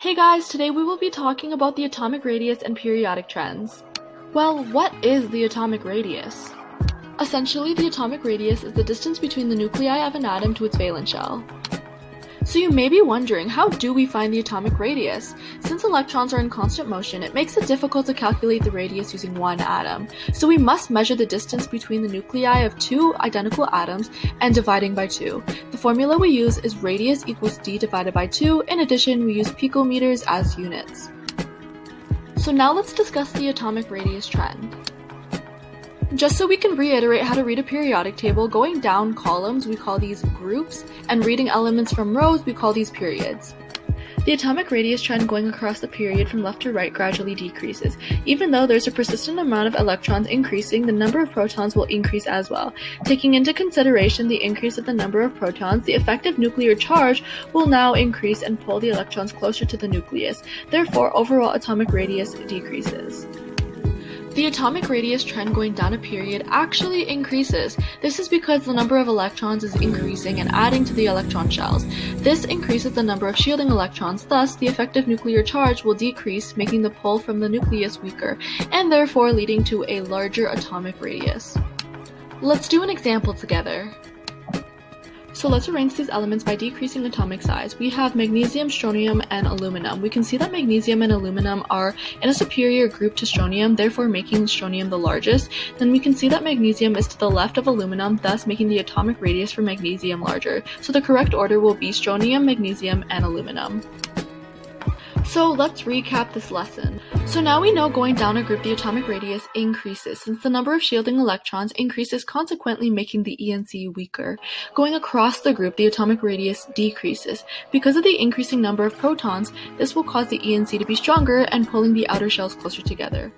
Hey guys, today we will be talking about the atomic radius and periodic trends. Well, what is the atomic radius? Essentially, the atomic radius is the distance between the nuclei of an atom to its valence shell. So you may be wondering, how do we find the atomic radius? Since electrons are in constant motion, it makes it difficult to calculate the radius using one atom. So we must measure the distance between the nuclei of two identical atoms and dividing by 2. The formula we use is radius equals d divided by 2. In addition, we use picometers as units. So now let's discuss the atomic radius trend. Just so we can reiterate how to read a periodic table, going down columns we call these groups, and reading elements from rows we call these periods. The atomic radius trend going across the period from left to right gradually decreases. Even though there's a persistent amount of electrons increasing, the number of protons will increase as well. Taking into consideration the increase of the number of protons, the effective nuclear charge will now increase and pull the electrons closer to the nucleus. Therefore, overall atomic radius decreases. The atomic radius trend going down a period actually increases. This is because the number of electrons is increasing and adding to the electron shells. This increases the number of shielding electrons, thus the effective nuclear charge will decrease, making the pull from the nucleus weaker, and therefore leading to a larger atomic radius. Let's do an example together. So let's arrange these elements by decreasing atomic size. We have magnesium, strontium, and aluminum. We can see that magnesium and aluminum are in a superior group to strontium, therefore making strontium the largest. Then we can see that magnesium is to the left of aluminum, thus making the atomic radius for magnesium larger. So the correct order will be strontium, magnesium, and aluminum. So let's recap this lesson. So now we know going down a group the atomic radius increases since the number of shielding electrons increases, consequently making the ENC weaker. Going across the group the atomic radius decreases. Because of the increasing number of protons, this will cause the ENC to be stronger and pulling the outer shells closer together.